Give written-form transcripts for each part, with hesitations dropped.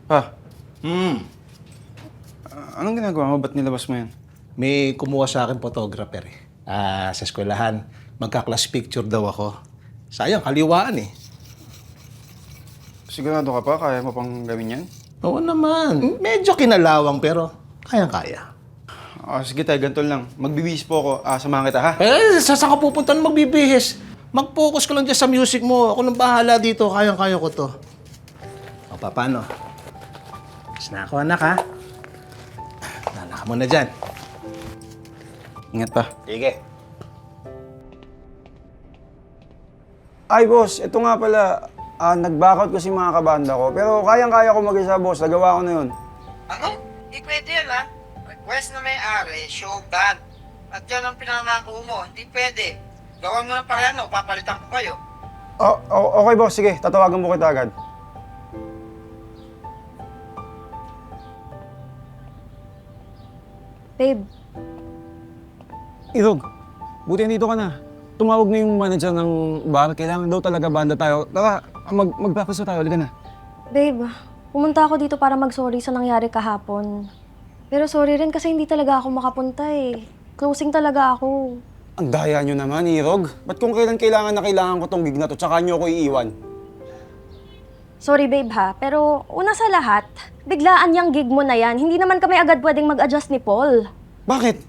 Pa, anong ginagawa mo? Ba't nilabas mo yan? May kumuha sa akin photographer eh. Sa eskwelahan. Magka-class picture daw ako. Sayang, kaliwaan eh. Sigurado ka pa? Kaya mo pang gawin yan? Oo naman. Medyo kinalawang pero kayang-kaya. Sige tayo, ganito lang. Magbibihis po ako. Samahan kita, ha? Saan ka pupunta na magbibihis? Mag-focus ka lang dyan sa music mo. Ako nang bahala dito. Kayang-kaya ko to. O, paano? Is na ako, anak, ha? Nana ka muna dyan. Ingat pa. Sige. Ay, boss, ito nga pala. Nag-backout kasi mga kabanda ko. Pero kayang-kaya ko mag-isa, boss. Nagawa ko na yun. Ano? Hindi pwede yan, ha? Request na may-ari, show band. At yan ang pinangako mo. Hindi pwede. Gawan mo ng parehano, papalitan ko kayo. Okay, boss. Sige, tatawagan mo kita agad. Babe, Irog, buti nandito ka na. Tumawag na yung manager ng bar. Kailangan daw talaga banda tayo. Tara, mag-breakfast tayo. Halika na. babe, pumunta ako dito para mag-sorry sa nangyari kahapon. Pero sorry rin kasi hindi talaga ako makapunta eh. Closing talaga ako. Ang daya nyo naman, Irog. Ba't kung kailan kailangan na kailangan ko tong gig na to, tsaka nyo ako iiwan? Sorry babe ha, pero una sa lahat, biglaan yung gig mo na yan. Hindi naman kami agad pwedeng mag-adjust ni Paul. Bakit?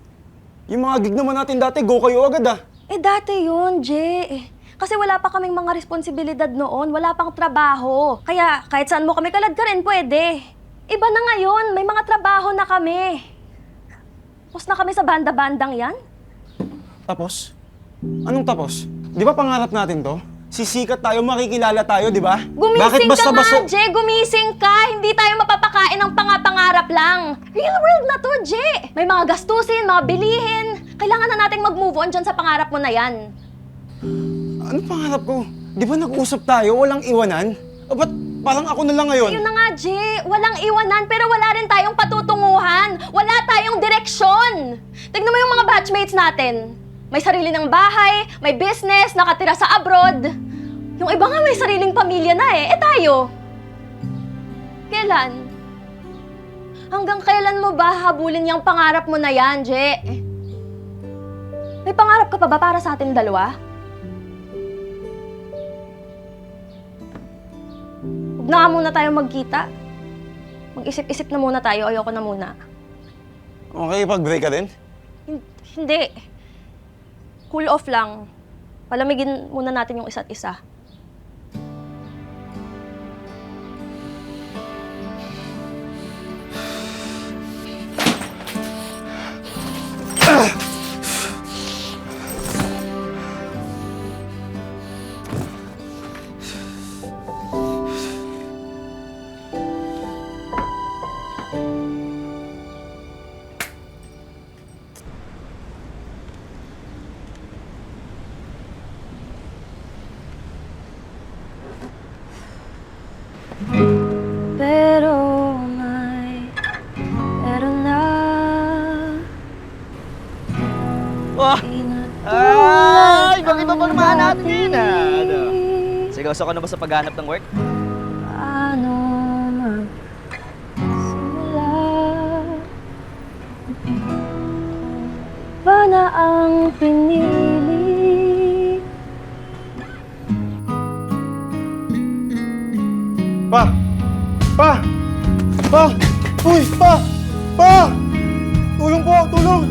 Yung mga gig naman natin dati, go kayo agad ah. Eh dati yun, Jay. Kasi wala pa kaming mga responsibilidad noon, wala pang trabaho. Kaya kahit saan mo kami kalad ka rin, pwede. Iba na ngayon, may mga trabaho na kami. Tapos na kami sa banda-bandang yan. Tapos? Anong tapos? Di ba pangarap natin to? Sisikat tayo, makikilala tayo, di ba? Gumising ka nga, Jay! Gumising ka! Hindi tayo mapapakain ng pangarap lang. Real world na to, Jay! May mga gastusin, mga bilihin. Kailangan na nating mag-move on dyan sa pangarap mo na yan. Anong pangarap ko? Di ba nag-usap tayo, walang iwanan? O ba't parang ako na lang ngayon? Ayun na nga, Jay. Walang iwanan, pero wala rin tayong patutunguhan. Wala tayong direksyon. Tignan mo yung mga batchmates natin. May sarili ng bahay, may business, nakatira sa abroad. Yung iba nga may sariling pamilya na eh. Tayo. Kailan? Hanggang kailan mo ba habulin yung pangarap mo na yan, Je? May pangarap ka pa ba para sa ating dalawa? Huwag na nga muna tayo magkita. Mag-isip-isip na muna tayo. Ayoko na muna. Okay, pag-break ka din? Hindi. Cool off lang. Palamigin muna natin yung isa't isa. Pero meron na. Wah! Ay! Bakit ba pormahan natin yun Ano? Seryoso ka na ba sa paghanap ng work? Ano magsimula? Ba na ang pinili? Pa! Pa! Pa! Uy! Pa! Pa! Tulong po! Tulong!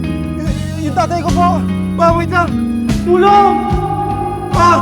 Yung tatay ko po! Pa, wait lang! Tulong! Pa!